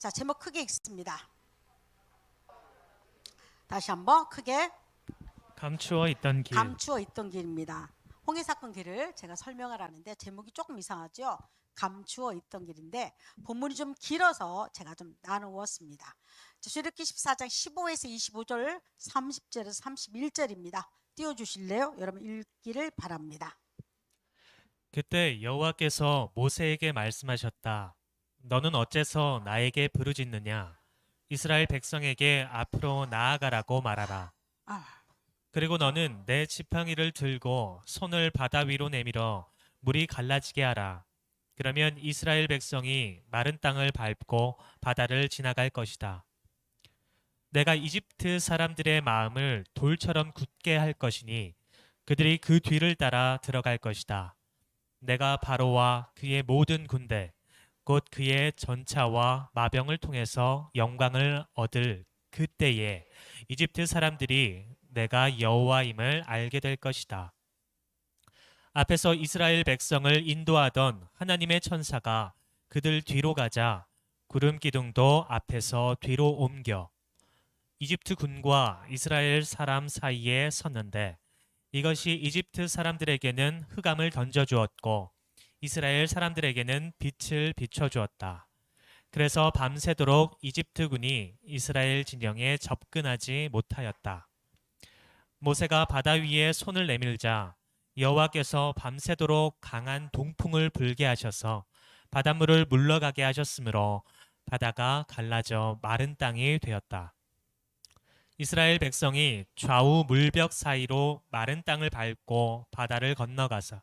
자, 제목 크게 읽습니다. 다시 한번 크게. 감추어 있던 길. 감추어 있던 길입니다. 홍해 사건 길을 제가 설명을 하는데 제목이 조금 이상하죠. 감추어 있던 길인데 본문이 좀 길어서 제가 좀 나누었습니다. 출애굽기 14장 15에서 25절, 30절에서 31절입니다. 띄워주실래요? 여러분 읽기를 바랍니다. 그때 여호와께서 모세에게 말씀하셨다. 너는 어째서 나에게 부르짖느냐? 이스라엘 백성에게 앞으로 나아가라고 말하라. 아, 그리고 너는 내 지팡이를 들고 손을 바다 위로 내밀어 물이 갈라지게 하라. 그러면 이스라엘 백성이 마른 땅을 밟고 바다를 지나갈 것이다. 내가 이집트 사람들의 마음을 돌처럼 굳게 할 것이니 그들이 그 뒤를 따라 들어갈 것이다. 내가 바로와 그의 모든 군대 곧 그의 전차와 마병을 통해서 영광을 얻을 그때에 이집트 사람들이 내가 여호와임을 알게 될 것이다. 앞에서 이스라엘 백성을 인도하던 하나님의 천사가 그들 뒤로 가자 구름 기둥도 앞에서 뒤로 옮겨 이집트 군과 이스라엘 사람 사이에 섰는데 이것이 이집트 사람들에게는 흑암을 던져주었고 이스라엘 사람들에게는 빛을 비춰주었다. 그래서 밤새도록 이집트 군이 이스라엘 진영에 접근하지 못하였다. 모세가 바다 위에 손을 내밀자 여호와께서 밤새도록 강한 동풍을 불게 하셔서 바닷물을 물러가게 하셨으므로 바다가 갈라져 마른 땅이 되었다. 이스라엘 백성이 좌우 물벽 사이로 마른 땅을 밟고 바다를 건너가서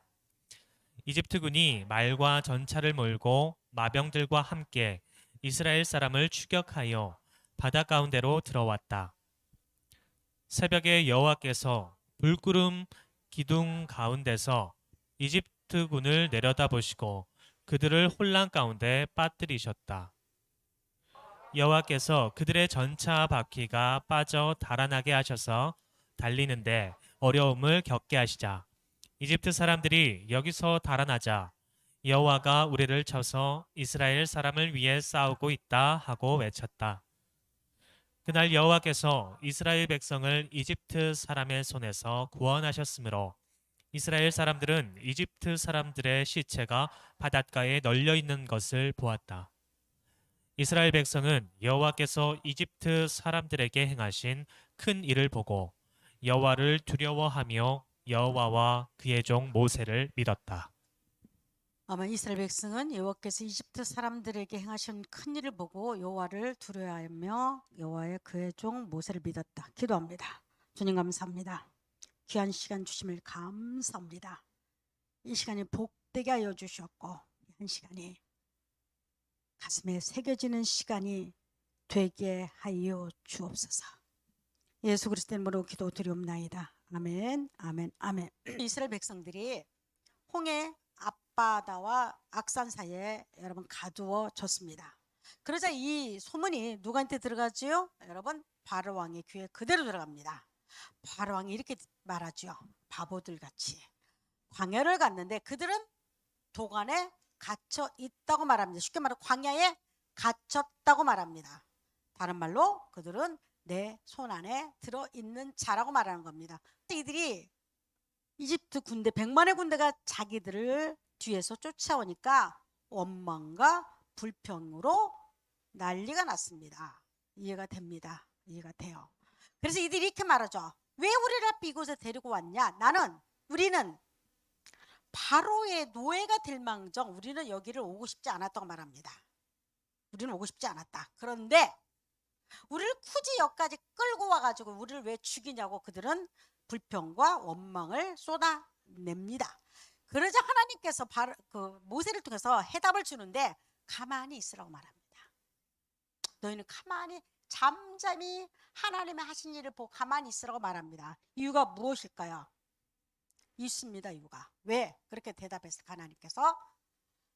이집트군이 말과 전차를 몰고 마병들과 함께 이스라엘 사람을 추격하여 바다 가운데로 들어왔다. 새벽에 여호와께서 불구름 기둥 가운데서 이집트군을 내려다보시고 그들을 혼란 가운데 빠뜨리셨다. 여호와께서 그들의 전차 바퀴가 빠져 달아나게 하셔서 달리는데 어려움을 겪게 하시자 이집트 사람들이 여기서 달아나자 여호와가 우리를 쳐서 이스라엘 사람을 위해 싸우고 있다 하고 외쳤다. 그날 여호와께서 이스라엘 백성을 이집트 사람의 손에서 구원하셨으므로 이스라엘 사람들은 이집트 사람들의 시체가 바닷가에 널려 있는 것을 보았다. 이스라엘 백성은 여호와께서 이집트 사람들에게 행하신 큰 일을 보고 여호와를 두려워하며 여호와와 그의 종 모세를 믿었다. 아마 이스라엘 백성은 여호와께서 이집트 사람들에게 행하신 큰 일을 보고 여호와를 두려워하며 여호와의 그의 종 모세를 믿었다. 기도합니다. 주님 감사합니다. 귀한 시간 주심을 감사합니다. 이 시간이 복되게 하여 주셨고 한 시간이 가슴에 새겨지는 시간이 되게 하여 주옵소서. 예수 그리스도의 이름으로 기도드리옵나이다. 아멘, 아멘, 아멘. 이스라엘 백성들이 홍해 앞바다와 악산 사이에 여러분 가두어졌습니다. 그러자 이 소문이 누구한테 들어가지요? 여러분 바로 왕의 귀에 그대로 들어갑니다. 바로 왕이 이렇게 말하죠. 바보들 같이 광야를 갔는데 그들은 도관에 갇혀 있다고 말합니다. 쉽게 말해 광야에 갇혔다고 말합니다. 다른 말로 그들은 내 손 안에 들어있는 자라고 말하는 겁니다. 이들이 이집트 군대 100만의 군대가 자기들을 뒤에서 쫓아오니까 원망과 불평으로 난리가 났습니다. 이해가 됩니다. 이해가 돼요. 그래서 이들이 이렇게 말하죠. 왜 우리를 앞에 이곳에 데리고 왔냐? 우리는 바로의 노예가 될 망정 우리는 여기를 오고 싶지 않았다고 말합니다. 우리는 오고 싶지 않았다. 그런데 우리를 굳이 여기까지 끌고 와가지고 우리를 왜 죽이냐고 그들은 불평과 원망을 쏟아냅니다. 그러자 하나님께서 모세를 통해서 해답을 주는데 가만히 있으라고 말합니다. 너희는 가만히 잠잠히 하나님의 하신 일을 보고 가만히 있으라고 말합니다. 이유가 무엇일까요? 있습니다. 이유가. 왜 그렇게 대답했을까? 하나님께서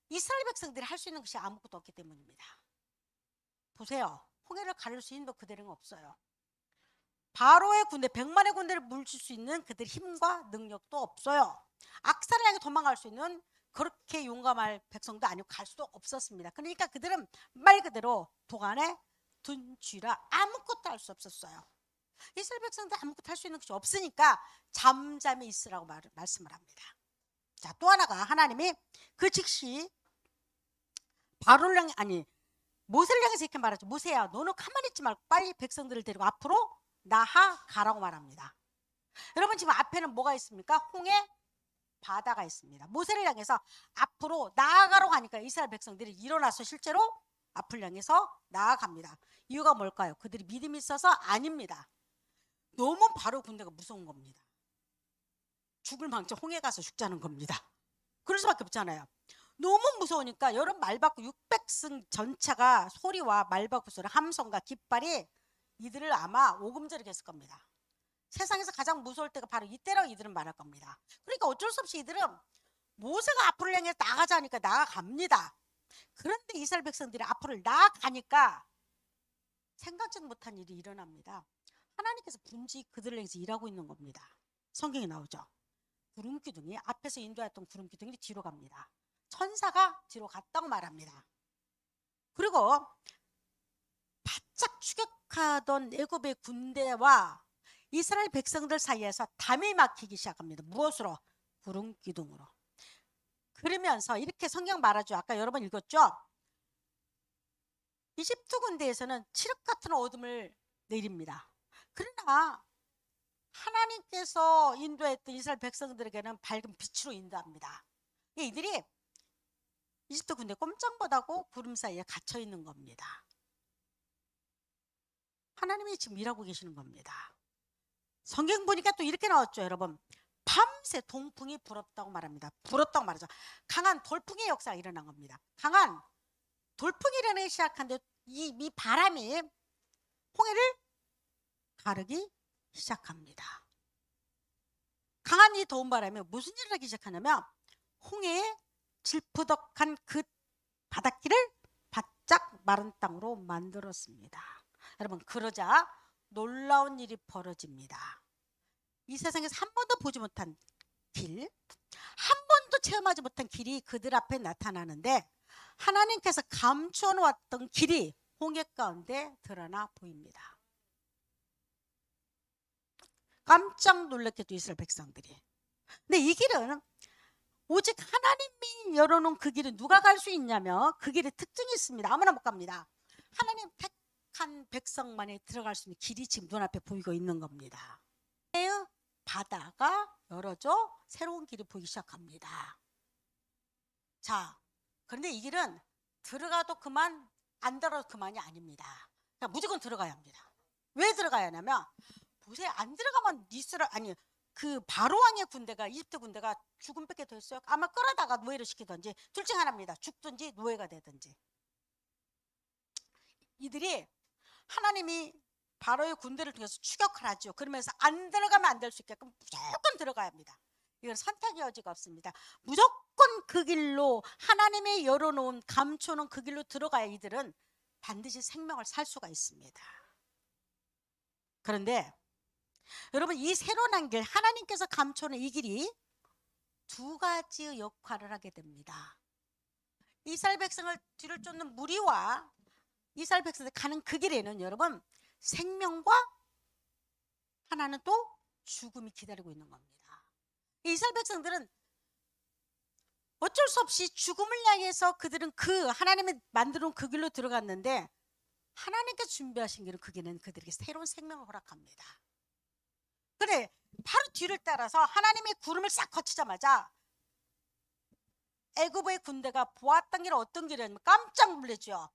이스라엘 백성들이 할 수 있는 것이 아무것도 없기 때문입니다. 보세요. 홍해를 가를 수 있는 그들은 없어요. 바로의 군대 100만의 군대를 물칠 수 있는 그들 힘과 능력도 없어요. 악사를 향해 도망갈 수 있는 그렇게 용감할 백성도 아니고 갈 수도 없었습니다. 그러니까 그들은 말 그대로 도간에 둔 쥐라 아무것도 할 수 없었어요. 이스라엘 백성들 아무것도 할 수 있는 것이 없으니까 잠잠히 있으라고 말씀을 합니다. 자, 또 하나가 하나님이 그 즉시 바로를 향해 아니 모세를 향해서 이렇게 말하죠. 모세야, 너는 가만히 있지 말고 빨리 백성들을 데리고 앞으로 나아가라고 말합니다. 여러분, 지금 앞에는 뭐가 있습니까? 홍해 바다가 있습니다. 모세를 향해서 앞으로 나아가라고 하니까 이스라엘 백성들이 일어나서 실제로 앞을 향해서 나아갑니다. 이유가 뭘까요? 그들이 믿음이 있어서? 아닙니다. 너무 바로 군대가 무서운 겁니다. 죽을 망정 홍해 가서 죽자는 겁니다. 그럴 수밖에 없잖아요. 너무 무서우니까 여러분, 말바꾸 600승 전차가 소리와 말바꾸 소리, 함성과 깃발이 이들을 아마 오금절이 했을 겁니다. 세상에서 가장 무서울 때가 바로 이때라고 이들은 말할 겁니다. 그러니까 어쩔 수 없이 이들은 모세가 앞으로 향해 나가자니까 나아갑니다. 그런데 이스라엘 백성들이 앞으로 나아가니까 생각지도 못한 일이 일어납니다. 하나님께서 분지 그들을 향해서 일하고 있는 겁니다. 성경에 나오죠. 구름 기둥이 앞에서 인도했던 구름 기둥이 뒤로 갑니다. 천사가 뒤로 갔다고 말합니다. 그리고 바짝 추격하던 애굽의 군대와 이스라엘 백성들 사이에서 담이 막히기 시작합니다. 무엇으로? 구름 기둥으로. 그러면서 이렇게 성경 말하죠. 아까 여러 번 읽었죠. 이집트 군대에서는 칠흑 같은 어둠을 내립니다. 그러나 하나님께서 인도했던 이스라엘 백성들에게는 밝은 빛으로 인도합니다. 이들이 이집트 군대 꼼짝 못하고 구름 사이에 갇혀 있는 겁니다. 하나님이 지금 일하고 계시는 겁니다. 성경 보니까 또 이렇게 나왔죠, 여러분. 밤새 동풍이 불었다고 말합니다. 불었다고 말하죠. 강한 돌풍의 역사가 일어난 겁니다. 강한 돌풍이 일어나기 시작한데 이 바람이 홍해를 가르기 시작합니다. 강한 이 더운 바람에 무슨 일을 하기 시작하냐면 홍해에 질푸덕한 그 바닷길을 바짝 마른 땅으로 만들었습니다. 여러분, 그러자 놀라운 일이 벌어집니다. 이 세상에서 한 번도 보지 못한 길, 한 번도 체험하지 못한 길이 그들 앞에 나타나는데 하나님께서 감추어 놓았던 길이 홍해 가운데 드러나 보입니다. 깜짝 놀랐겠죠, 이스라엘 백성들이. 근데 이 길은 오직 하나님이 열어놓은 그 길은 누가 갈 수 있냐면 그 길에 특징이 있습니다. 아무나 못 갑니다. 하나님 택한 백성만이 들어갈 수 있는 길이 지금 눈앞에 보이고 있는 겁니다. 바다가 열어져 새로운 길이 보이기 시작합니다. 자, 그런데 이 길은 들어가도 그만, 안 들어가도 그만이 아닙니다. 그러니까 무조건 들어가야 합니다. 왜 들어가야 하냐면 보세요, 안 들어가면 그 바로 왕의 군대가, 이집트 군대가 죽음밖에 더 있어요. 아마 끌어다가 노예를 시키든지 둘 중 하나입니다. 죽든지 노예가 되든지. 이들이 하나님이 바로의 군대를 통해서 추격을 하죠. 그러면서 안 들어가면 안 될 수 있게끔 무조건 들어가야 합니다. 이건 선택의 여지가 없습니다. 무조건 그 길로, 하나님이 열어놓은, 감춰놓은 그 길로 들어가야 이들은 반드시 생명을 살 수가 있습니다. 그런데 여러분, 이 새로 난 길, 하나님께서 감춰놓은 이 길이 두 가지의 역할을 하게 됩니다. 이스라엘 백성을 뒤를 쫓는 무리와 이스라엘 백성들 가는 그 길에는 여러분, 생명과 하나는 또 죽음이 기다리고 있는 겁니다. 이스라엘 백성들은 어쩔 수 없이 죽음을 향해서 그들은 그 하나님이 만들어 놓은 그 길로 들어갔는데 하나님께 준비하신 길은 그 길은 그들에게 새로운 생명을 허락합니다. 그래, 바로 뒤를 따라서 하나님의 구름을 싹 거치자마자 애굽의 군대가 보았던 길은 어떤 길이냐면 깜짝 놀랐죠.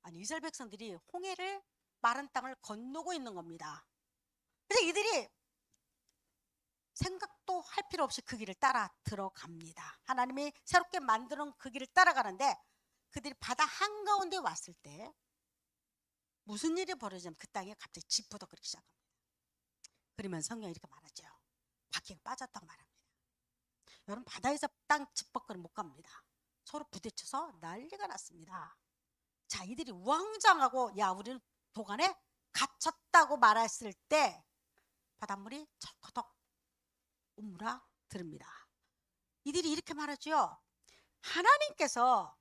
아니, 이스라엘 백성들이 홍해를, 마른 땅을 건너고 있는 겁니다. 그래서 이들이 생각도 할 필요 없이 그 길을 따라 들어갑니다. 하나님이 새롭게 만들어 놓은 그 길을 따라가는데 그들이 바다 한가운데 왔을 때 무슨 일이 벌어지냐면 그 땅에 갑자기 지푸덕 그렇게 시작합니다. 그러면 성경이 이렇게 말하죠. 바퀴가 빠졌다고 말합니다. 여러분, 바다에서 땅 짚벅거리면 못 갑니다. 서로 부딪혀서 난리가 났습니다. 자, 이들이 우왕좌왕하고 야, 우리는 도간에 갇혔다고 말했을 때 바닷물이 철커덕 오므라 들습니다. 이들이 이렇게 말하죠. 하나님께서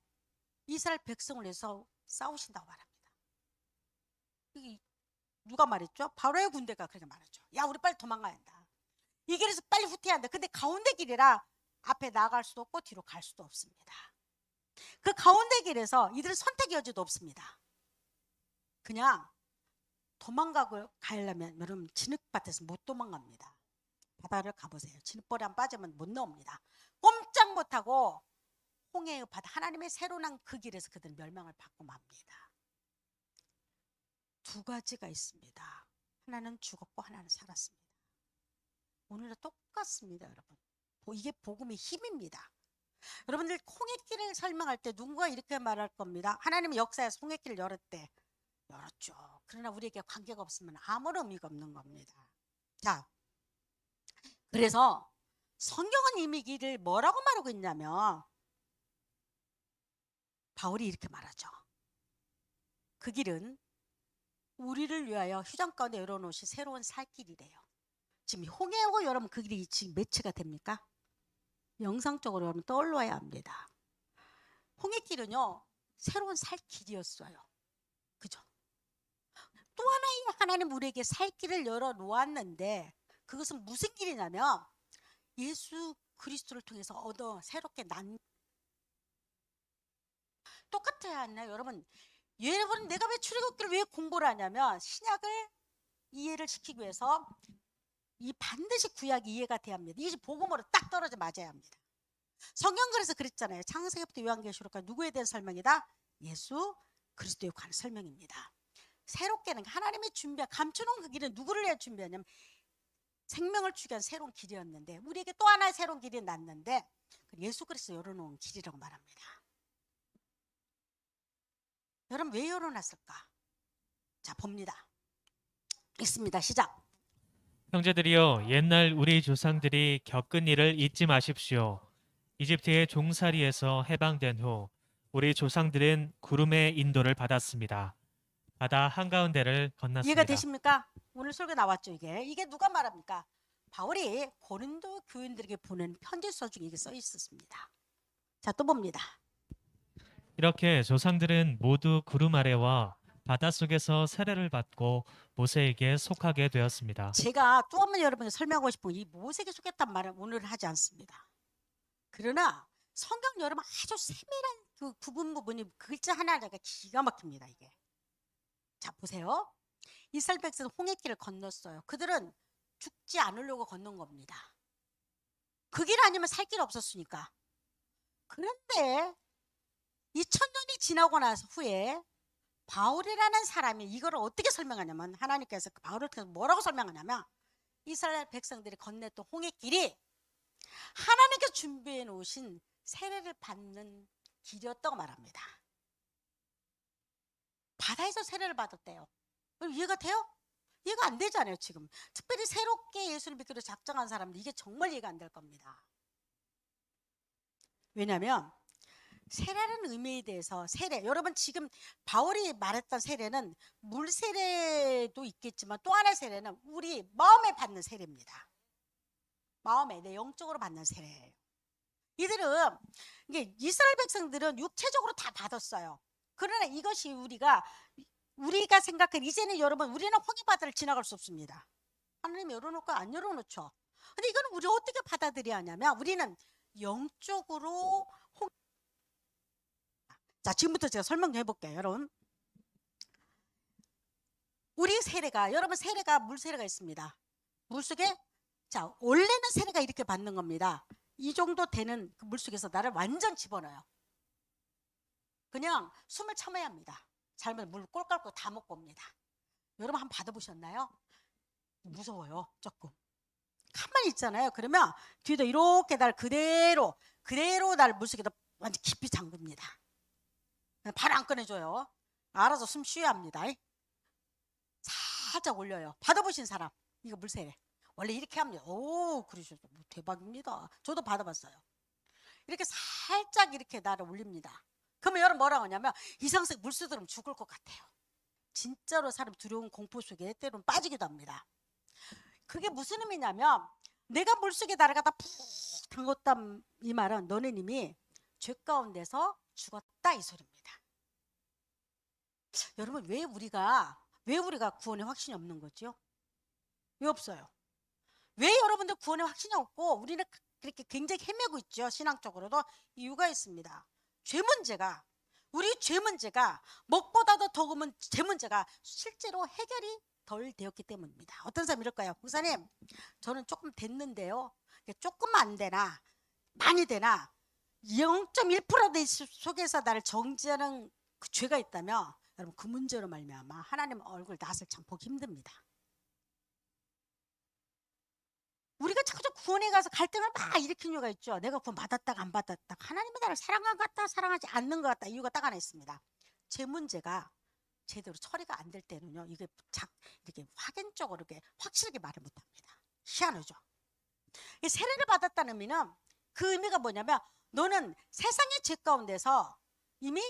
이스라엘 백성을 위해서 싸우신다고 말합니다. 이게 누가 말했죠? 바로의 군대가 그렇게 말했죠. 야, 우리 빨리 도망가야 한다. 이 길에서 빨리 후퇴해야 한다. 근데 가운데 길이라 앞에 나갈 수도 없고 뒤로 갈 수도 없습니다. 그 가운데 길에서 이들은 선택의 여지도 없습니다. 그냥 도망가고 가려면 여러분 진흙밭에서 못 도망갑니다. 바다를 가보세요. 진흙벌에 안 빠지면 못 나옵니다. 꼼짝 못하고 홍해의 바다, 하나님의 새로 난 그 길에서 그들은 멸망을 받고 맙니다. 두 가지가 있습니다. 하나는 죽었고 하나는 살았습니다. 오늘도 똑같습니다, 여러분. 이게 복음의 힘입니다. 여러분들 홍해길을 설명할 때 누군가 이렇게 말할 겁니다. 하나님의 역사에서 홍해길을 열었대. 열었죠. 그러나 우리에게 관계가 없으면 아무런 의미가 없는 겁니다. 자, 그래서 성경은 이미 길을 뭐라고 말하고 있냐면 바울이 이렇게 말하죠. 그 길은 우리를 위하여 휴전 가운데 열어놓으신 새로운 살 길이래요. 지금 홍해하고 여러분 그 길이 지금 매치가 됩니까? 영상적으로 여러분 떠올려야 합니다. 홍해길은요 새로운 살 길이었어요. 그죠? 또 하나의 하나님 우리에게 살 길을 열어 놓았는데 그것은 무슨 길이냐면 예수 그리스도를 통해서 얻어 새롭게 난 똑같아야 하나요? 여러분 내가 왜 출애굽기를 왜 공부를 하냐면 신약을 이해를 시키기 위해서 이 반드시 구약이 이해가 돼야 합니다. 이게 복음으로 딱 떨어져 맞아야 합니다. 성경 그래서 그랬잖아요. 창세기부터 요한계시록까지 누구에 대한 설명이다? 예수 그리스도에 관한 설명입니다. 새롭게는 하나님이 준비한 감추는 그 길은 누구를 위해 준비하냐면 생명을 주기 위한 새로운 길이었는데 우리에게 또 하나의 새로운 길이 났는데 예수 그리스도 열어놓은 길이라고 말합니다. 여러분 왜 열어놨을까? 자 봅니다. 있습니다. 시작. 형제들이여, 옛날 우리 조상들이 겪은 일을 잊지 마십시오. 이집트의 종살이에서 해방된 후 우리 조상들은 구름의 인도를 받았습니다. 바다 한가운데를 건넜습니다. 이해가 되십니까? 오늘 설교 나왔죠. 이게 누가 말합니까? 바울이 고린도 교인들에게 보낸 편지서 중에 이게 써 있었습니다. 자 또 봅니다. 이렇게 조상들은 모두 구름 아래와 바닷속에서 세례를 받고 모세에게 속하게 되었습니다. 제가 또 한 번 여러분께 설명하고 싶은 이 모세에게 속했단 말은 오늘 하지 않습니다. 그러나 성경 여러분 아주 세밀한 그 부분이 글자 하나하나가 기가 막힙니다. 이게. 자 보세요. 이스라엘 백성은 홍해길을 건넜어요. 그들은 죽지 않으려고 건넌 겁니다. 그 길 아니면 살 길 없었으니까. 그런데 2000년이 지나고 나서 후에 바울이라는 사람이 이걸 어떻게 설명하냐면 하나님께서 바울을 통해서 뭐라고 설명하냐면 이스라엘 백성들이 건넸던 홍해길이 하나님께서 준비해 놓으신 세례를 받는 길이었다고 말합니다. 바다에서 세례를 받았대요. 이해가 돼요? 이해가 안 되잖아요 지금. 특별히 새롭게 예수를 믿기로 작정한 사람들 이게 정말 이해가 안 될 겁니다. 왜냐하면 세례라는 의미에 대해서 세례 여러분 지금 바울이 말했던 세례는 물 세례도 있겠지만 또 하나의 세례는 우리 마음에 받는 세례입니다. 마음에 내 영적으로 받는 세례예요. 이들은 이게 이스라엘 백성들은 육체적으로 다 받았어요. 그러나 이것이 우리가 생각한 이제는 여러분 우리는 홍해바다를 지나갈 수 없습니다. 하나님이 열어놓고 안 열어놓죠. 근데 이거는 우리 어떻게 받아들여야 하냐면 우리는 영적으로 자 지금부터 제가 설명 좀 해볼게요. 여러분 우리 세례가 여러분 세례가 물 세례가 있습니다. 물속에 자 원래는 세례가 이렇게 받는 겁니다. 이 정도 되는 그 물속에서 나를 완전 집어넣어요. 그냥 숨을 참아야 합니다. 잘못 물 꼴깔고 다 먹고 옵니다. 여러분 한번 받아보셨나요? 무서워요 조금. 가만히 있잖아요. 그러면 뒤에도 이렇게 날 그대로 날 물속에다 완전 깊이 잠깁니다. 발 안 꺼내줘요. 알아서 숨 쉬어야 합니다. 살짝 올려요. 받아보신 사람 이거 물세례 원래 이렇게 합니다. 오 그러셨어. 대박입니다. 저도 받아봤어요. 이렇게 살짝 이렇게 나를 올립니다. 그러면 여러분 뭐라고 하냐면 이상하게 물속 들으면 죽을 것 같아요. 진짜로 사람 두려운 공포 속에 때로는 빠지기도 합니다. 그게 무슨 의미냐면 내가 물속에 날아가다 푹 담궜다 이 말은 너는 이미 죄 가운데서 죽었다 이 소리입니다. 여러분 왜 우리가 구원의 확신이 없는 거죠? 왜 없어요? 왜 여러분들 구원의 확신이 없고 우리는 그렇게 굉장히 헤매고 있죠? 신앙적으로도 이유가 있습니다. 우리 죄 문제가 무엇보다도 더 크면 죄 문제가 실제로 해결이 덜 되었기 때문입니다. 어떤 사람이 이럴까요? 목사님 저는 조금 됐는데요. 조금만 안 되나 많이 되나 0.1% 속에서 나를 정죄하는 그 죄가 있다면 여러분 그 문제로 말미암아 하나님 얼굴 낯을 참 보기 힘듭니다. 우리가 자꾸 구원에 가서 갈등을 막 일으키는 이유가 있죠. 내가 구원 받았다가 안 받았다. 하나님은 나를 사랑한 것 같다, 사랑하지 않는 것 같다. 이유가 딱 하나 있습니다. 제 문제가 제대로 처리가 안 될 때는요, 이게 이렇게 확인적으로 이렇게 확실하게 말을 못합니다. 희한하죠. 이 세례를 받았다는 의미는 그 의미가 뭐냐면 너는 세상의 죄 가운데서 이미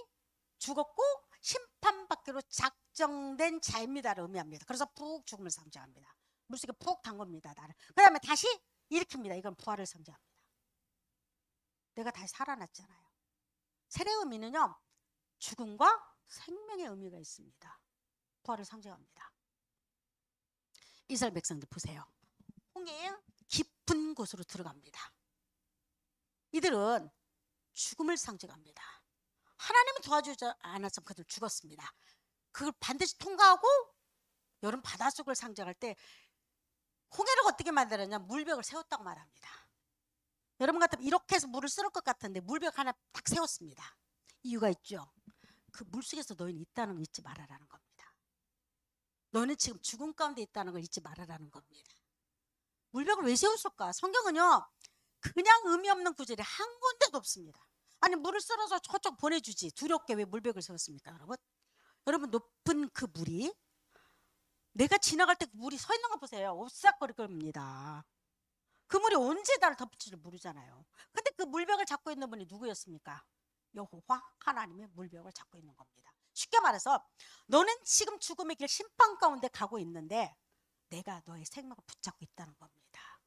죽었고 심판받기로 작정된 자입니다를 의미합니다. 그래서 푹 죽음을 상징합니다. 물속에 푹 담깁니다. 나를. 그 다음에 다시 일으킵니다. 이건 부활을 상징합니다. 내가 다시 살아났잖아요. 세례의 의미는요, 죽음과 생명의 의미가 있습니다. 부활을 상징합니다. 이스라엘 백성들 보세요. 홍해의 깊은 곳으로 들어갑니다. 이들은 죽음을 상징합니다. 하나님은 도와주지 않았으면 그들 죽었습니다. 그걸 반드시 통과하고 여러분 바닷속을 상징할 때 홍해를 어떻게 만들었냐? 물벽을 세웠다고 말합니다. 여러분 같으면 이렇게 해서 물을 쓸 것 같은데 물벽 하나 딱 세웠습니다. 이유가 있죠. 그 물속에서 너희는 있다는 걸 잊지 말아라는 겁니다. 너는 지금 죽음 가운데 있다는 걸 잊지 말아라는 겁니다. 물벽을 왜 세웠을까? 성경은요, 그냥 의미 없는 구절이 한 군데도 없습니다. 아니 물을 쓸어서 저쪽 보내주지 두렵게 왜 물벽을 세웠습니까? 여러분 높은 그 물이 내가 지나갈 때 그 물이 서 있는 거 보세요. 오싹거릴 겁니다. 그 물이 언제 나를 덮을지를 모르잖아요. 근데 그 물벽을 잡고 있는 분이 누구였습니까? 여호와 하나님의 물벽을 잡고 있는 겁니다. 쉽게 말해서 너는 지금 죽음의 길 심판 가운데 가고 있는데 내가 너의 생명을 붙잡고 있다는 겁니다.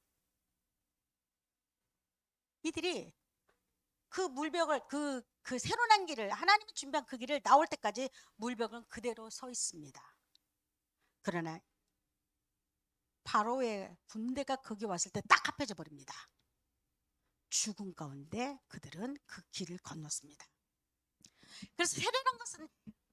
이들이 그 물벽을 그 새로 난 길을 하나님이 준비한 그 길을 나올 때까지 물벽은 그대로 서 있습니다. 그러나 바로의 군대가 거기 왔을 때 딱 합해져 버립니다. 죽음 가운데 그들은 그 길을 건넜습니다. 그래서 세례란 것은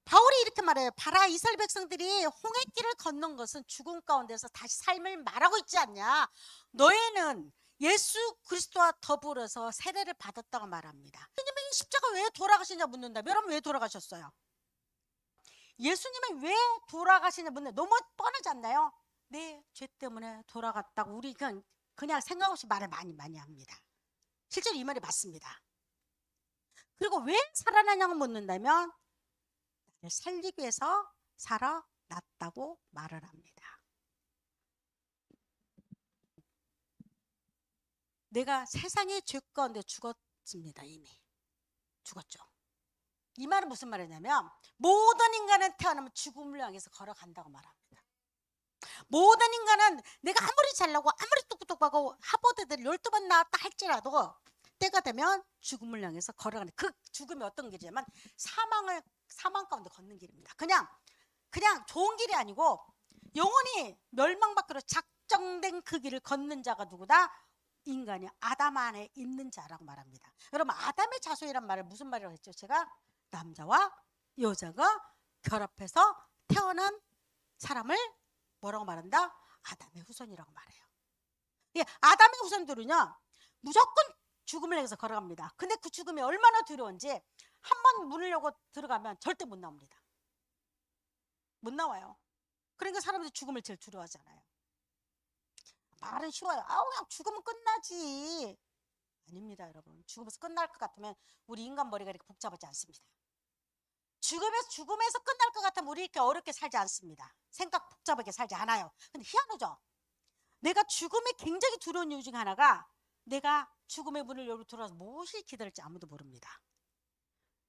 바울이 이렇게 말해요. 봐라 이스라엘 백성들이 홍해길을 건넌 것은 죽음 가운데서 다시 삶을 말하고 있지 않냐. 너희는 예수 그리스도와 더불어서 세례를 받았다고 말합니다. 예수님이 십자가 왜 돌아가시냐 묻는다. 여러분 왜 돌아가셨어요? 예수님이 왜 돌아가시냐 묻는다. 너무 뻔하지 않나요? 내 죄 때문에 돌아갔다고 우리 그냥 생각 없이 말을 많이 합니다. 실제로 이 말이 맞습니다. 그리고 왜 살아나냐고 묻는다면 나를 살리기 위해서 살아났다고 말을 합니다. 내가 세상의 죄 가운데 죽었습니다. 이미 죽었죠. 이 말은 무슨 말이냐면 모든 인간은 태어나면 죽음을 향해서 걸어간다고 말합니다. 모든 인간은 내가 아무리 잘나고 아무리 똑똑하고 하버드대를 12번 나왔다 할지라도 때가 되면 죽음을 향해서 걸어가는 그 죽음이 어떤 길이냐면 사망 가운데 걷는 길입니다. 그냥 좋은 길이 아니고 영원히 멸망받기로 작정된 그 길을 걷는 자가 누구다? 인간이 아담 안에 있는 자라고 말합니다. 여러분 아담의 자손이란 말을 무슨 말이라고 했죠? 제가 남자와 여자가 결합해서 태어난 사람을 뭐라고 말한다? 아담의 후손이라고 말해요. 예, 아담의 후손들은요 무조건 죽음을 향해서 걸어갑니다. 근데 그 죽음이 얼마나 두려운지 한 번 문을 열고 들어가면 절대 못 나옵니다. 못 나와요. 그러니까 사람들이 죽음을 제일 두려워하잖아요. 말은 쉬워요. 그냥 죽으면 끝나지. 아닙니다, 여러분. 죽으면서 끝날 것 같으면 우리 인간 머리가 이렇게 복잡하지 않습니다. 죽음에서 끝날 것 같으면 우리 이렇게 어렵게 살지 않습니다. 생각 복잡하게 살지 않아요. 근데 희한하죠? 내가 죽음이 굉장히 두려운 이유 중에 하나가 내가 죽음의 문을 열고 들어와서 무엇이 기다릴지 아무도 모릅니다.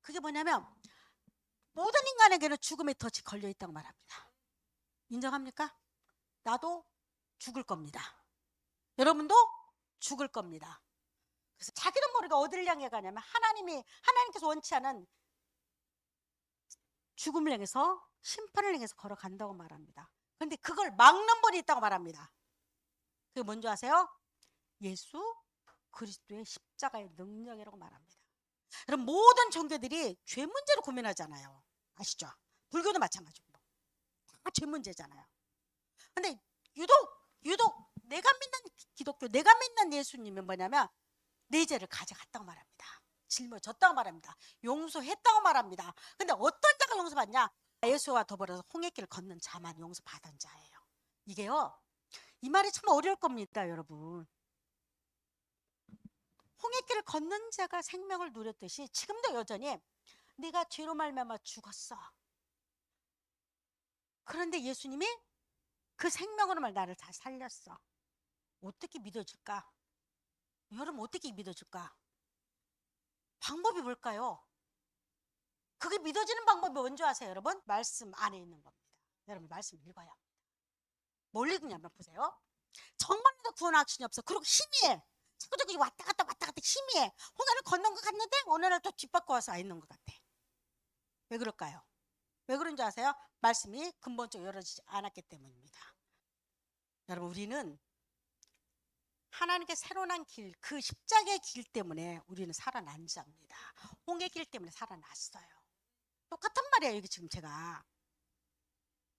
그게 뭐냐면 모든 인간에게는 죽음의 덫이 걸려있다고 말합니다. 인정합니까? 나도 죽을 겁니다. 여러분도 죽을 겁니다. 그래서 자기도 모르게 어디를 향해 가냐면 하나님께서 원치 않은 죽음을 향해서 심판을 향해서 걸어간다고 말합니다. 그런데 그걸 막는 분이 있다고 말합니다. 그게 뭔지 아세요? 예수 그리스도의 십자가의 능력이라고 말합니다. 여러분 모든 종교들이 죄 문제로 고민하잖아요. 아시죠? 불교도 마찬가지고 다 죄 문제잖아요. 근데 유독 내가 믿는 기독교, 내가 믿는 예수님은 뭐냐면 내 죄를 가져갔다고 말합니다. 짊어졌다고 말합니다. 용서했다고 말합니다. 근데 어떤 자가 용서받냐? 예수와 더불어서 홍해길을 걷는 자만 용서받은 자예요. 이게요, 이 말이 참 어려울 겁니다, 여러분. 홍해길을 걷는 자가 생명을 누렸듯이 지금도 여전히 내가 죄로 말미암아 죽었어. 그런데 예수님이 그 생명으로 말 나를 다 살렸어. 어떻게 믿어줄까? 여러분 어떻게 믿어줄까? 방법이 뭘까요? 그게 믿어지는 방법이 뭔지 아세요, 여러분? 말씀 안에 있는 겁니다. 여러분 말씀 읽어야 합니다. 뭘 읽느냐면 보세요. 정말로 구원 확신이 없어. 그리고 힘이 자꾸 왔다 갔다 힘이 홍해를 건넌 것 같는데 어느 날 또 뒷바꿔 와서 와 있는 것 같아. 왜 그럴까요? 왜 그런지 아세요? 말씀이 근본적으로 열어지지 않았기 때문입니다. 여러분 우리는 하나님께 새로 난 길, 그 십자가의 길 때문에 우리는 살아난 자입니다. 홍해 길 때문에 살아났어요. 똑같은 말이에요, 여기 지금 제가.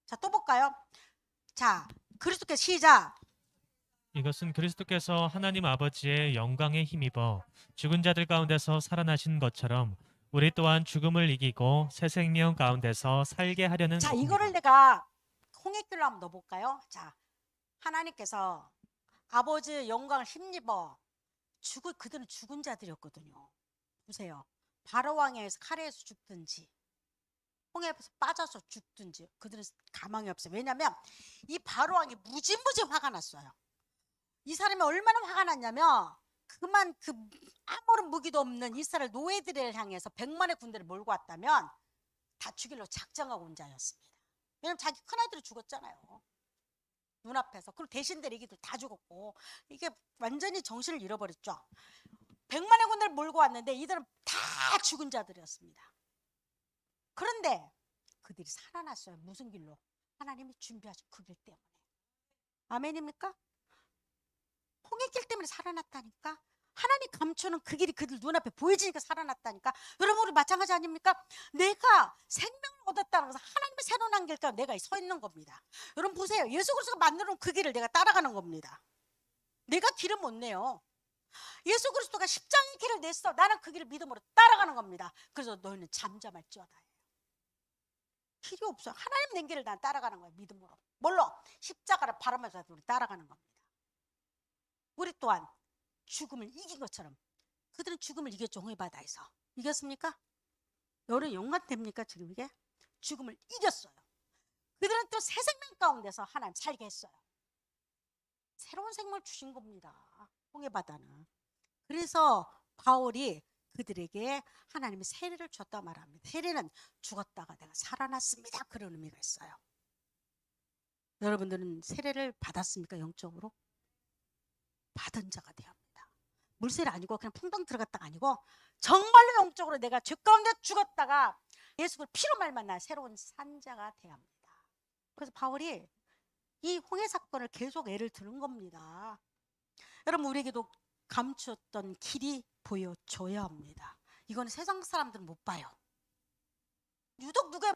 자, 또 볼까요? 자, 그리스도께서 시작. 이것은 그리스도께서 하나님 아버지의 영광에 힘입어 죽은 자들 가운데서 살아나신 것처럼 우리 또한 죽음을 이기고 새 생명 가운데서 살게 하려는 자, 것입니다. 이거를 내가 홍해길로 한번 넣어볼까요? 자, 하나님께서 아버지의 영광을 힘입어 그들은 죽은 자들이었거든요. 보세요. 바로왕에서 칼에서 죽든지 홍해에서 빠져서 죽든지 그들은 가망이 없어요. 왜냐하면 이 바로왕이 무지무지 화가 났어요. 이 사람이 얼마나 화가 났냐면 그만 아무런 무기도 없는 이스라엘 노예들을 향해서 100만의 군대를 몰고 왔다면 다 죽이려고 작정하고 온 자였습니다. 왜냐면 자기 큰아들이 죽었잖아요. 눈앞에서. 그리고 대신들 애기들 다 죽었고 이게 완전히 정신을 잃어버렸죠. 100만의 군대를 몰고 왔는데 이들은 다 죽은 자들이었습니다. 그런데 그들이 살아났어요. 무슨 길로? 하나님이 준비하신 그 길 때문에. 아멘입니까? 홍해길 때문에 살아났다니까. 하나님 감추는 그 길이 그들 눈앞에 보여지니까 살아났다니까. 여러분 우리 마찬가지 아닙니까? 내가 생명을 얻었다는 것은 하나님의 새로 난 길가 내가 서 있는 겁니다. 여러분 보세요. 예수 그리스도가 만들어놓은 그 길을 내가 따라가는 겁니다. 내가 길을 못 내요. 예수 그리스도가 십자가의 길을 냈어. 나는 그 길을 믿음으로 따라가는 겁니다. 그래서 너희는 잠잠할지어다. 길이 없어요. 하나님 낸 길을 난 따라가는 거예요. 믿음으로. 뭘로? 십자가를 바라면서 우리 따라가는 겁니다. 우리 또한 죽음을 이긴 것처럼 그들은 죽음을 이겼죠. 홍해바다에서. 이겼습니까? 여러분 용감됩니까? 지금 이게? 죽음을 이겼어요. 그들은 또 새 생명 가운데서 하나님 살게 했어요. 새로운 생명을 주신 겁니다. 홍해바다는. 그래서 바울이 그들에게 하나님의 세례를 줬다 말합니다. 세례는 죽었다가 내가 살아났습니다. 그런 의미가 있어요. 여러분들은 세례를 받았습니까? 영적으로? 받은 자가 되어야 합니다. 물세례 아니고 그냥 풍덩 들어갔다가 아니고 정말로 영적으로 내가 죄 가운데 죽었다가 예수를 피로 말만 나 새로운 산자가 되어야 합니다. 그래서 바울이 이 홍해 사건을 계속 애를 드는 겁니다. 여러분 우리에게도 감추었던 길이 보여줘야 합니다. 이건 세상 사람들은 못 봐요. 유독 누가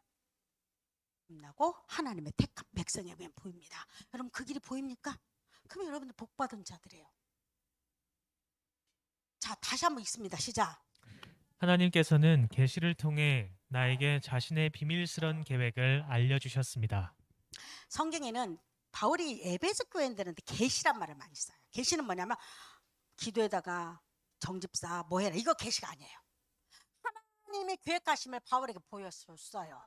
나고 하나님의 택한 백성에게 보입니다. 여러분 그 길이 보입니까? 그럼 여러분들 복 받은 자들이에요. 자, 다시 한번 읽습니다. 시작. 하나님께서는 계시를 통해 나에게 자신의 비밀스런 계획을 알려주셨습니다. 성경에는 바울이 에베소 교인들한테 계시란 말을 많이 써요. 계시는 뭐냐면 기도에다가 정집사 뭐 해라 이거 계시가 아니에요. 하나님의 계획하심을 바울에게 보였어요.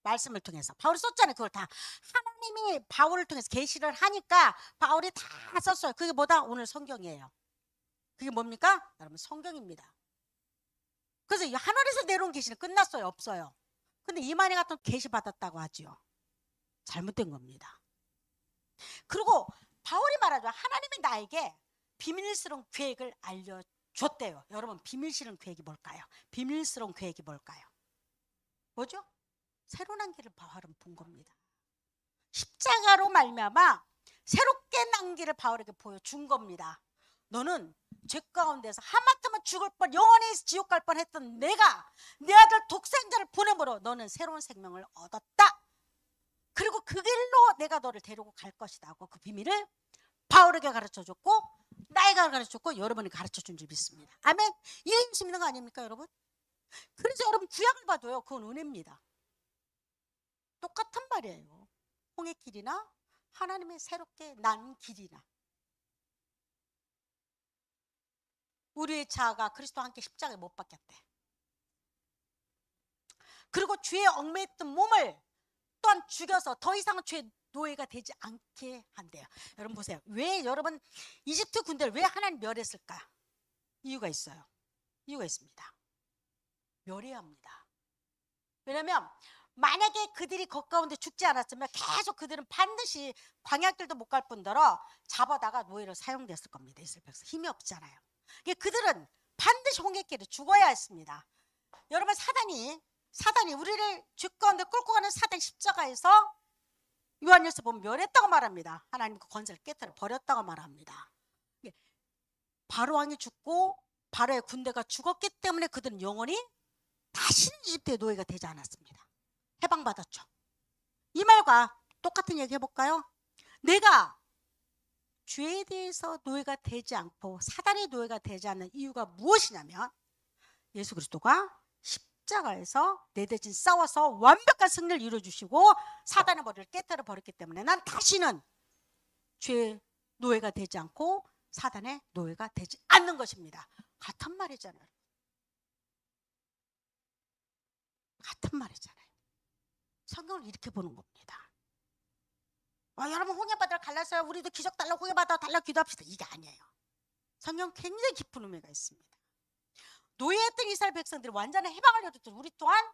말씀을 통해서 바울이 썼잖아요. 그걸 다 하나님이 바울을 통해서 계시를 하니까 바울이 다 썼어요. 그게 뭐다? 오늘 성경이에요. 그게 뭡니까? 여러분 성경입니다. 그래서 하늘에서 내려온 계시는 끝났어요? 없어요? 근데 이만희 같은 계시 받았다고 하지요. 잘못된 겁니다. 그리고 바울이 말하죠. 하나님이 나에게 비밀스러운 계획을 줬대요. 여러분, 비밀스러운 계획이 뭘까요? 비밀스러운 계획이 뭘까요? 뭐죠? 새로운 한계를 바울은 본 겁니다. 십자가로 말미암아 새롭게 난 길을 바울에게 보여준 겁니다. 너는 죄 가운데서 하마터면 죽을 뻔, 영원히 지옥 갈 뻔했던 내가 내 아들 독생자를 보내므로 너는 새로운 생명을 얻었다. 그리고 그 길로 내가 너를 데리고 갈 것이다 하고 그 비밀을 바울에게 가르쳐줬고 나에게 가르쳐줬고 여러분이 가르쳐준 줄 믿습니다. 아멘. 이게 예수 믿는 거 아닙니까 여러분? 그래서 여러분 구약을 봐도요, 그건 은혜입니다. 똑같은 말이에요. 홍해 길이나 하나님의 새롭게 난 길이나 우리의 자아가 그리스도와 함께 십자가에 못 박혔대. 그리고 죄에 얽매였던 몸을 또한 죽여서 더 이상은 죄의 노예가 되지 않게 한대요. 여러분 보세요. 왜 여러분 이집트 군대를 왜 하나님 멸했을까? 이유가 있어요. 이유가 있습니다. 멸해야 합니다. 왜냐하면 만약에 그들이 그 가운데 죽지 않았으면 계속 그들은 반드시 광야길도 못 갈 뿐더러 잡아다가 노예로 사용됐을 겁니다. 이스라엘 백성 힘이 없잖아요. 그들은 반드시 홍해길에 죽어야 했습니다. 여러분 사단이 우리를 죄 가운데 끌고 가는 사단 십자가에서 요한일서 보면 멸했다고 말합니다. 하나님 그 권세를 깨뜨려 버렸다고 말합니다. 바로 왕이 죽고 바로의 군대가 죽었기 때문에 그들은 영원히 다시는 이집트의 노예가 되지 않았습니다. 해방받았죠. 이 말과 똑같은 얘기 해볼까요? 내가 죄에 대해서 노예가 되지 않고 사단의 노예가 되지 않는 이유가 무엇이냐면 예수 그리스도가 십자가에서 내 대신 싸워서 완벽한 승리를 이루어주시고 사단의 머리를 깨뜨려 버렸기 때문에 난 다시는 죄의 노예가 되지 않고 사단의 노예가 되지 않는 것입니다. 같은 말이잖아요. 같은 말이잖아요. 성경을 이렇게 보는 겁니다. 여러분 홍해바다를 갈라서요 우리도 기적 달라 홍해바다 달라 기도합시다. 이게 아니에요. 성경 굉장히 깊은 의미가 있습니다. 노예했던 이스라엘 백성들이 완전한 해방을 얻었던 우리 또한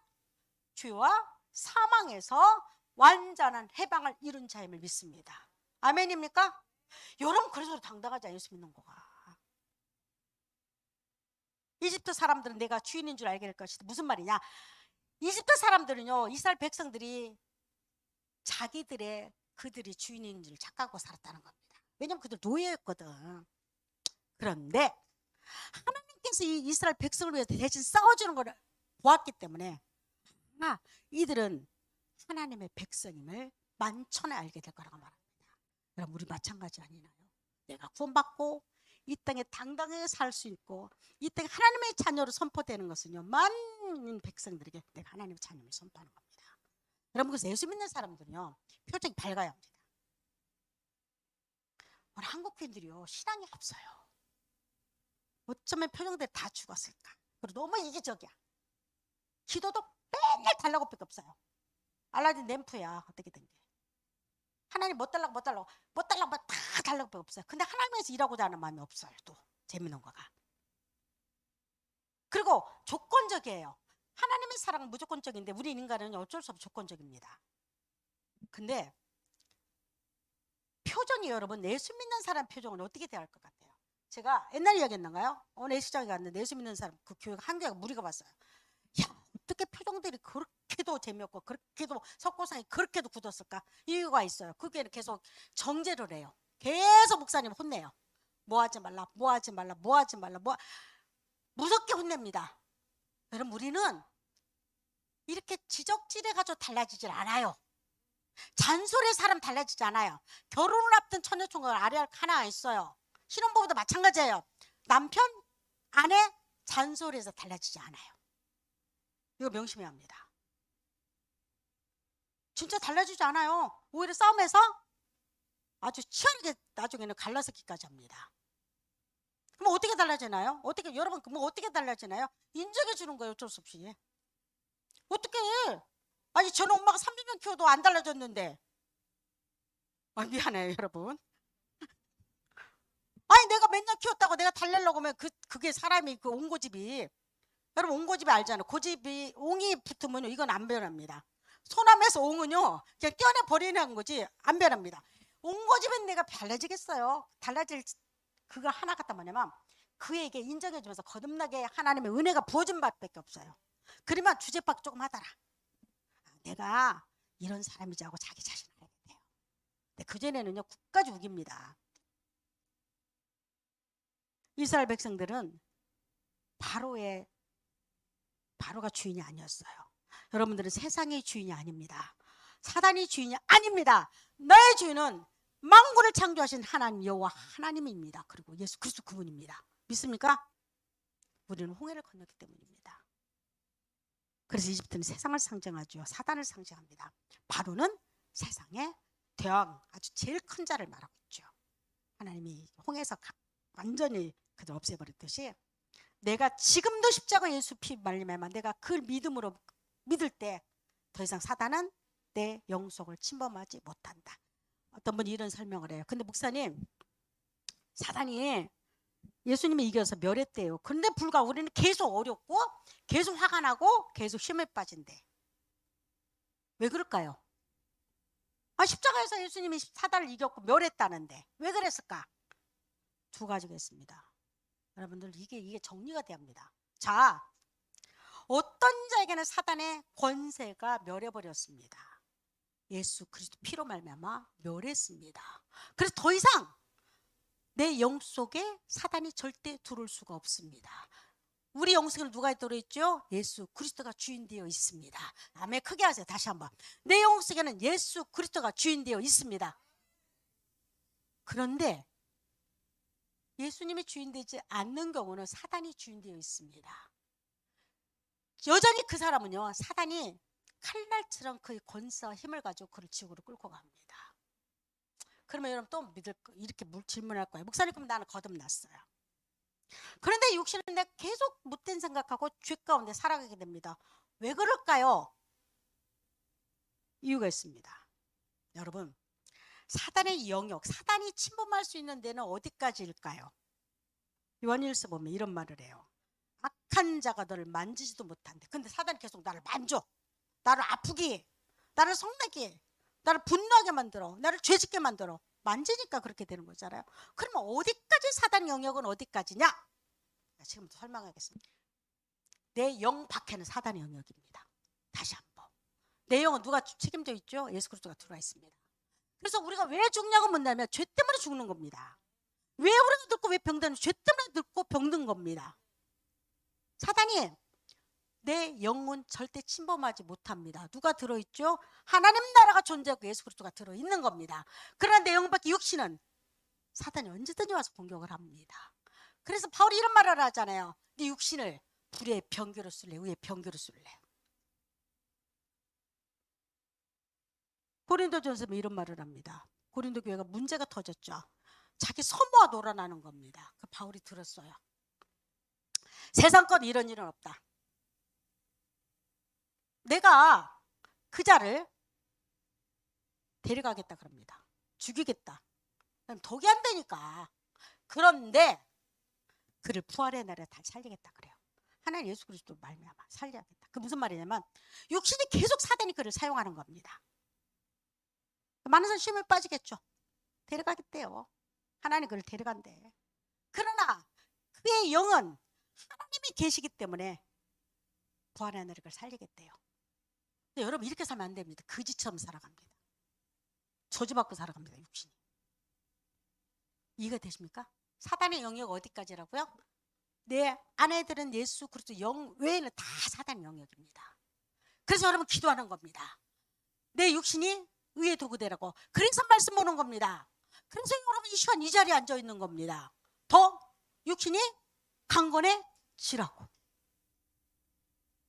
죄와 사망에서 완전한 해방을 이룬 자임을 믿습니다. 아멘입니까? 여러분 그래서 당당하지 않아요. 예수 믿는 거가. 이집트 사람들은 내가 주인인 줄 알게 될 것이다. 무슨 말이냐? 이집트 사람들은요 이스라엘 백성들이 그들이 주인인 줄 착각하고 살았다는 겁니다. 왜냐하면 그들 노예였거든. 그런데 하나님께서 이 이스라엘 백성을 위해서 대신 싸워주는 것을 보았기 때문에 이들은 하나님의 백성임을 만천에 알게 될 거라고 말합니다. 여러분 우리 마찬가지 아니나요? 내가 구원받고 이 땅에 당당하게 살 수 있고 이 땅에 하나님의 자녀로 선포되는 것은요 많은 백성들에게 내가 하나님의 자녀를 선포하는 겁니다. 여러분 그래서 예수 믿는 사람들은요 표정이 밝아야 합니다. 우리 한국인들이요 신앙이 없어요. 어쩌면 표정들이 다 죽었을까? 그리고 너무 이기적이야. 기도도 맨날 달라고 밖에 없어요. 알라딘 램프야 어떻게 된 게. 하나님 뭐 달라고 다 달라고 밖에 없어요. 근데 하나님에서 일하고자 하는 마음이 없어요. 또 재밌는 거가. 그리고 조건적이에요. 하나님의 사랑은 무조건적인데 우리 인간은 어쩔 수 없이 조건적입니다. 근데 표정이 여러분 예수 믿는 사람 표정은 어떻게 돼야 할 것 같아요? 제가 옛날에 이야기했나가요? 어느 예수장에 갔는데 예수 믿는 사람 그 교회가 한 교회가 무리가 왔어요. 야 어떻게 표정들이 그렇게도 재미없고 그렇게도 석고상이 그렇게도 굳었을까? 이유가 있어요. 그 교회는 계속 정죄를 해요. 계속 목사님 혼내요. 뭐 하지 말라 무섭게 혼냅니다. 여러분 우리는 이렇게 지적질해가지고 달라지질 않아요. 잔소리의 사람 달라지지 않아요. 결혼을 앞둔 처녀총각 아래 하나 있어요. 신혼부부도 마찬가지예요. 남편, 아내 잔소리에서 달라지지 않아요. 이거 명심해야 합니다. 진짜 달라지지 않아요. 오히려 싸움에서 아주 치열하게 나중에는 갈라서기까지 합니다. 그럼 어떻게 달라지나요? 여러분 어떻게 달라지나요? 인정해 주는 거예요. 어쩔 수 없이. 어떻게 해? 아니 저는 엄마가 30년 키워도 안 달라졌는데. 미안해요 여러분. 아니 내가 맨날 키웠다고 내가 달래려고 하면 그게 사람이 그 옹고집이 여러분 옹고집이 알잖아요. 고집이 옹이 붙으면 이건 안 변합니다. 소나무에서 옹은요 그냥 떼어내 버리는 거지 안 변합니다. 옹고집은 내가 달라지겠어요. 달라질 그거 하나 갖다 뭐냐면 그에게 인정해주면서 거듭나게 하나님의 은혜가 부어진 밖에 없어요. 그러면 주제밖 조금 하더라. 내가 이런 사람이지 하고 자기 자신을 알게 돼요. 근데 그전에는요 국가지 우깁니다. 이스라엘 백성들은 바로가 주인이 아니었어요. 여러분들은 세상의 주인이 아닙니다. 사단이 주인이 아닙니다. 너의 주인은 만군을 창조하신 하나님 여호와 하나님입니다. 그리고 예수 그리스도 그분입니다. 믿습니까? 우리는 홍해를 건넜기 때문입니다. 그래서 이집트는 세상을 상징하죠. 사단을 상징합니다. 바로는 세상의 대왕, 아주 제일 큰 자를 말하고 있죠. 하나님이 홍해에서 완전히 그들 없애버렸듯이 내가 지금도 십자가 예수 피 말리면 내가 그걸 믿음으로 믿을 때 더 이상 사단은 내 영속을 침범하지 못한다. 어떤 분이 이런 설명을 해요. 근데 목사님, 사단이 예수님이 이겨서 멸했대요. 그런데 불과 우리는 계속 어렵고 계속 화가 나고 계속 힘에 빠진대. 왜 그럴까요? 십자가에서 예수님이 사단을 이겼고 멸했다는데 왜 그랬을까? 두 가지가 있습니다. 여러분들 이게 정리가 돼야 합니다. 자, 어떤 자에게는 사단의 권세가 멸해버렸습니다. 예수 그리스도 피로 말미암아 멸했습니다. 그래서 더 이상 내 영 속에 사단이 절대 들어올 수가 없습니다. 우리 영 속에는 누가 들어있죠? 예수 그리스도가 주인 되어 있습니다. 아멘. 크게 하세요. 다시 한번. 내 영 속에는 예수 그리스도가 주인 되어 있습니다. 그런데 예수님이 주인 되지 않는 경우는 사단이 주인 되어 있습니다. 여전히 그 사람은요 사단이 칼날처럼 그의 권세와 힘을 가지고 그를 지옥으로 끌고 갑니다. 그러면 여러분 또 이렇게 질문할 거예요. 목사님, 그럼 나는 거듭났어요. 그런데 육신은 내가 계속 못된 생각하고 죄 가운데 살아가게 됩니다. 왜 그럴까요? 이유가 있습니다. 여러분, 사단의 영역, 사단이 침범할 수 있는 데는 어디까지일까요? 요한일서 보면 이런 말을 해요. 악한 자가 너를 만지지도 못한대. 근데 사단이 계속 나를 만져. 나를 아프게, 나를 성내게, 나를 분노하게 만들어, 나를 죄짓게 만들어. 만지니까 그렇게 되는 거잖아요. 그러면 어디까지 사단 영역은 어디까지냐? 지금부터 설명하겠습니다. 내 영 밖에는 사단의 영역입니다. 다시 한번. 내 영은 누가 책임져 있죠? 예수 그리스도가 들어와 있습니다. 그래서 우리가 왜 죽냐고 묻냐면 죄 때문에 죽는 겁니다. 왜 우리가 늙고 왜 병드는? 죄 때문에 늙고 병든 겁니다. 사단이 내 영혼 절대 침범하지 못합니다. 누가 들어있죠? 하나님 나라가 존재하고 예수 그리스도가 들어있는 겁니다. 그러나 내 영밖에 육신은 사단이 언제든지 와서 공격을 합니다. 그래서 바울이 이런 말을 하잖아요. 네 육신을 불의 병기로 쓸래, 의의 병기로 쓸래. 고린도전서에 이런 말을 합니다. 고린도 교회가 문제가 터졌죠. 자기 소모가 놀아나는 겁니다. 그 바울이 들었어요. 세상 건 이런 일은 없다. 내가 그 자를 데려가겠다 그럽니다. 죽이겠다. 그럼 독이 안 되니까. 그런데 그를 부활의 날에 다시 살리겠다 그래요. 하나님 예수 그리스도 말미암아 살려야겠다. 그 무슨 말이냐면 육신이 계속 사단이 그를 사용하는 겁니다. 많은 사람 시험에 빠지겠죠. 데려가겠대요. 하나님 그를 데려간대. 그러나 그의 영은 하나님이 계시기 때문에 부활의 날에 그를 살리겠대요. 근데 여러분 이렇게 살면 안 됩니다. 거지처럼 살아갑니다. 저주받고 살아갑니다. 육신이. 이해가 되십니까? 사단의 영역 어디까지라고요? 내 아내들은 예수 그리스도 영 외에는 다 사단의 영역입니다. 그래서 여러분 기도하는 겁니다. 내 육신이 의의 도구되라고. 그래서 말씀 보는 겁니다. 그래서 여러분 이 시간 이 자리에 앉아 있는 겁니다. 더 육신이 강건해지라고.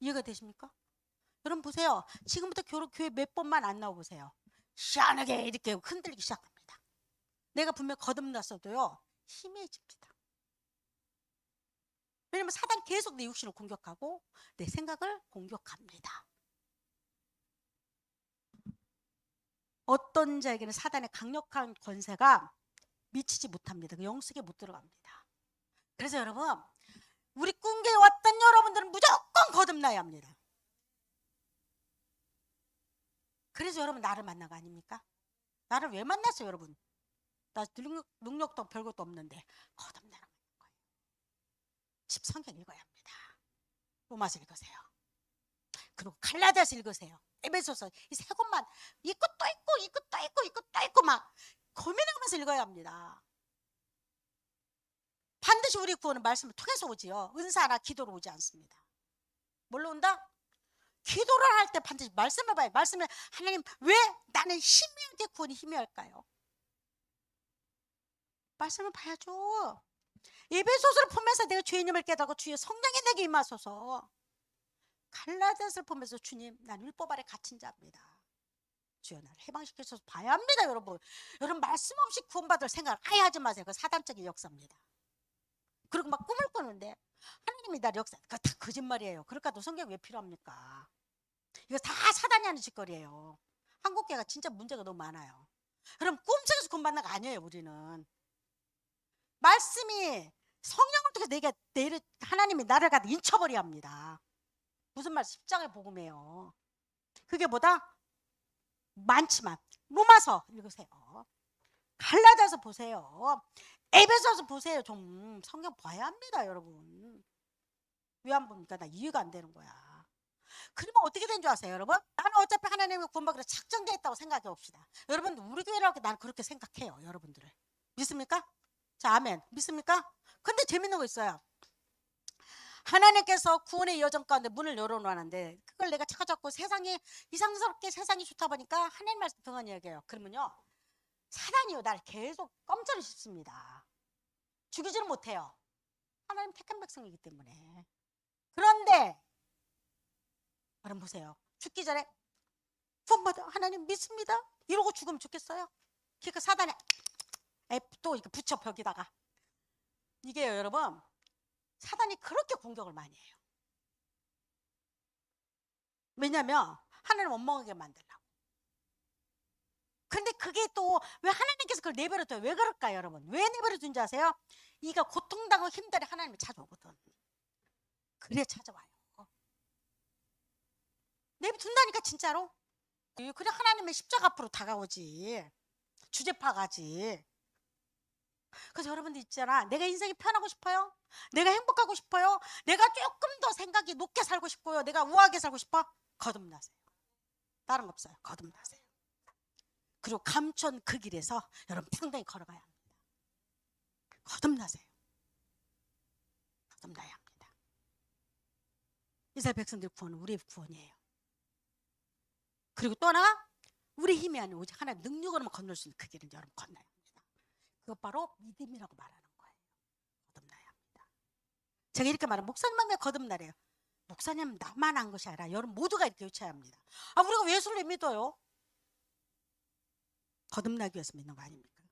이해가 되십니까? 여러분 보세요. 지금부터 교회 몇 번만 안 나와보세요. 시원하게 이렇게 흔들기 시작합니다. 내가 분명 거듭났어도요 희미해집니다. 왜냐면 사단이 계속 내 육신을 공격하고 내 생각을 공격합니다. 어떤 자에게는 사단의 강력한 권세가 미치지 못합니다. 그 영속에 못 들어갑니다. 그래서 여러분 우리 꿈교에 왔던 여러분들은 무조건 거듭나야 합니다. 그래서 여러분 나를 만난 거 아닙니까? 나를 왜 만났어요 여러분? 나 능력도 별것도 없는데 거듭나는 거예요. 집 성경 읽어야 합니다. 로마서 읽으세요. 그리고 갈라디아서 읽으세요. 에베소서 이 세 권만 읽고 또 읽고 읽고 또 읽고 읽고 또 읽고 막 고민하면서 읽어야 합니다. 반드시 우리 구원은 말씀을 통해서 오지요. 은사나 기도로 오지 않습니다. 뭘로 온다? 기도를 할 때 반드시 말씀을 봐요. 말씀을 하나님 왜 나는 희미하게 구원이 희미할까요? 말씀을 봐야죠. 에베소서를 보면서 내가 주님을 깨닫고 주의 성령이 내게 임하소서. 갈라디아서를 보면서 주님 난 율법 아래 갇힌 자입니다. 주여 나를 해방시켜서 봐야 합니다. 여러분 말씀 없이 구원받을 생각을 아예 하지 마세요. 그 사단적인 역사입니다. 그리고 막 꿈을 꾸는데 하나님이 나를 역사, 그거 다 거짓말이에요. 그러니까 또 성경 왜 필요합니까? 이거 다 사단이 하는 짓거리예요. 한국교회가 진짜 문제가 너무 많아요. 그럼 꿈속에서 구원받는 거 아니에요. 우리는 말씀이 성령을 통해서 내게 하나님이 나를 갖다 인쳐버려야 합니다. 무슨 말? 십자가의 복음이에요. 그게 보다 많지만 로마서 읽으세요. 갈라디아서 보세요. 에베소서 보세요. 좀 성경 봐야 합니다. 여러분 왜 안 봅니까? 나 이해가 안 되는 거야. 그러면 어떻게 된 줄 아세요? 여러분 나는 어차피 하나님의 구원받기로 작정되어 있다고 생각해 봅시다. 여러분 우리 교회라고 나는 그렇게 생각해요. 여러분들을 믿습니까? 자 아멘. 믿습니까? 근데 재밌는 거 있어요. 하나님께서 구원의 여정 가운데 문을 열어놓았는데 그걸 내가 찾아잡고 세상이 이상스럽게 세상이 좋다 보니까 하나님 말씀 등한 얘기예요. 그러면요 사단이요 나를 계속 껌처리 씹습니다. 죽이지는 못해요. 하나님 택한 백성이기 때문에. 그런데 여러분 보세요. 죽기 전에 구원받아 하나님 믿습니다 이러고 죽으면 좋겠어요? 그러니까 사단이 또 이렇게 붙여 벽에다가. 이게요 여러분 사단이 그렇게 공격을 많이 해요. 왜냐하면 하나님 원망하게 만들려고. 근데 그게 또 왜 하나님께서 그걸 내버려둬요? 왜 그럴까요 여러분? 왜 내버려둔지 아세요? 이가 고통당하고 힘들어 하나님이 찾아오거든. 그래 찾아와요. 내버려둔다니까 진짜로. 그래 하나님의 십자가 앞으로 다가오지. 주제파가지. 그래서 여러분들 있잖아. 내가 인생이 편하고 싶어요? 내가 행복하고 싶어요? 내가 조금 더 생각이 높게 살고 싶고요. 내가 우아하게 살고 싶어? 거듭나세요. 다른 거 없어요. 거듭나세요. 그리고 감천 그 길에서 여러분 당당히 걸어가야 합니다. 거듭나세요. 거듭나야 합니다. 이스라엘 백성들 구원은 우리의 구원이에요. 그리고 또 하나 우리 힘이 아닌 오직 하나님 능력으로만 건널 수 있는 그 길은 여러분 건너야 합니다. 그것 바로 믿음이라고 말하는 거예요. 거듭나야 합니다. 제가 이렇게 말하면 목사님만 왜 거듭나래요? 목사님 나만 한 것이 아니라 여러분 모두가 이렇게 외쳐야 합니다. 우리가 왜 예수를 믿어요? 거듭나기 위해서 믿는 거 아닙니까?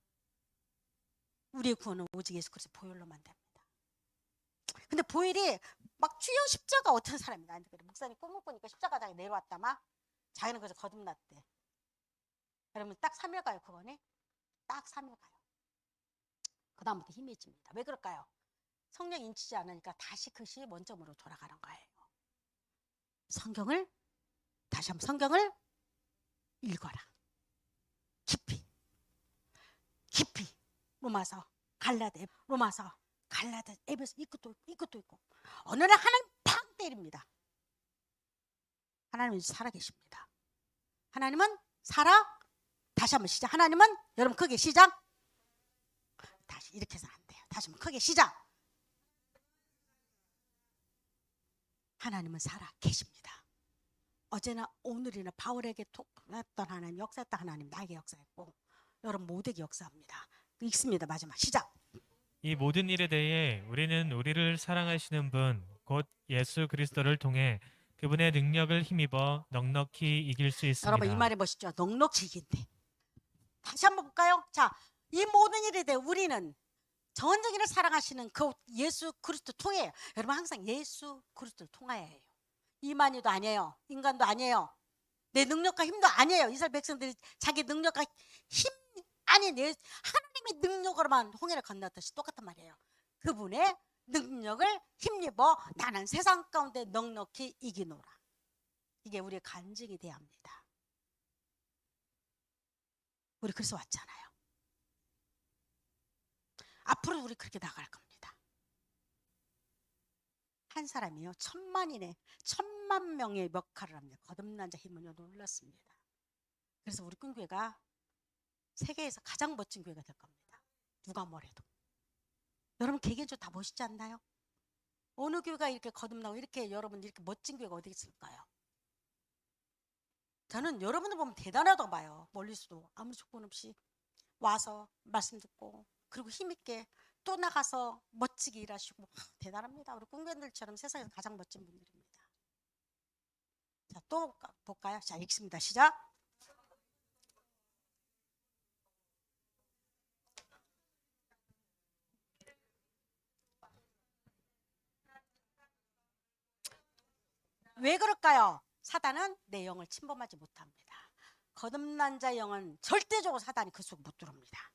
우리의 구원은 오직 예수 그리스도 보혈로만 됩니다. 근데 보혈이 막 주여 십자가 어떤 사람이 나한테 그래. 목사님 꿈을 꾸니까 십자가장에 내려왔다 막 자기는 그래서 거듭났대. 여러분 딱 3일 가요 그거니? 딱 3일 가요. 그 다음부터 힘해집니다. 왜 그럴까요? 성령 인치지 않으니까 다시 그것이 원점으로 돌아가는 거예요. 성경을 다시 한번 성경을 읽어라. 깊이 로마서 갈라디아 로마서 갈라디아 에베소 이것도 있고 어느 날 하나님 팡 때립니다. 하나님은 살아계십니다. 하나님은 다시 한번 시작. 하나님은 여러분 크게 시작. 다시 이렇게 해서 안 돼요. 다시 한번 크게 시작. 하나님은 살아 계십니다. 어제나 오늘이나 바울에게 했던 하나님, 역사했던 하나님 나에게 역사했고 여러분 모두에게 역사합니다. 읽습니다. 마지막 시작. 이 모든 일에 대해 우리는 우리를 사랑하시는 분, 곧 예수 그리스도를 통해 그분의 능력을 힘입어 넉넉히 이길 수 있습니다. 여러분 이 말해 보시죠. 넉넉히 이긴대. 다시 한번 볼까요? 자, 이 모든 일에 대해 우리는 전적인을 사랑하시는 그 예수 그리스도 통해요. 여러분 항상 예수 그리스도를 통하여야 해요. 이만희도 아니에요. 인간도 아니에요. 내 능력과 힘도 아니에요. 이스라엘 백성들이 자기 능력과 힘 아닌 하나님의 능력으로만 홍해를 건넜듯이 똑같은 말이에요. 그분의 능력을 힘입어 나는 세상 가운데 넉넉히 이기노라. 이게 우리의 간증이 돼야 합니다. 우리 그래서 왔잖아요. 앞으로 우리 그렇게 나갈 겁니다. 한 사람이요 1,000만 명의 역할을 합니다. 거듭난 자 힘은요 놀랐습니다. 그래서 우리 꿈교회가 세계에서 가장 멋진 교회가 될 겁니다. 누가 뭐래도. 여러분 개개인적으로 다 멋있지 않나요? 어느 교회가 이렇게 거듭나고 이렇게 여러분 이렇게 멋진 교회가 어디 있을까요? 저는 여러분을 보면 대단하다고 봐요. 멀리서도 아무 조건 없이 와서 말씀 듣고 그리고 힘있게 또 나가서 멋지게 일하시고 대단합니다. 우리 꿈교인들처럼 세상에서 가장 멋진 분들입니다. 자, 또 볼까요? 자, 읽습니다. 시작. 왜 그럴까요? 사단은 내 영을 침범하지 못합니다. 거듭난 자 영은 절대적으로 사단이 그 속에 못 들어옵니다.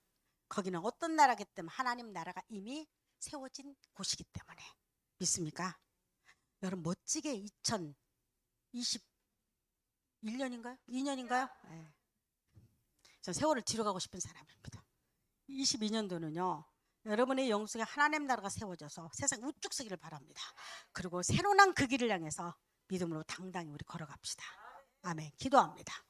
거기는 어떤 나라기 때문에 하나님 나라가 이미 세워진 곳이기 때문에. 믿습니까? 여러분 멋지게 2021년인가요? 2년인가요? 네. 전 세월을 뒤로 가고 싶은 사람입니다. 22년도는요. 여러분의 영속에 하나님 나라가 세워져서 세상 우뚝 서기를 바랍니다. 그리고 새로운 그 길을 향해서 믿음으로 당당히 우리 걸어갑시다. 아멘. 기도합니다.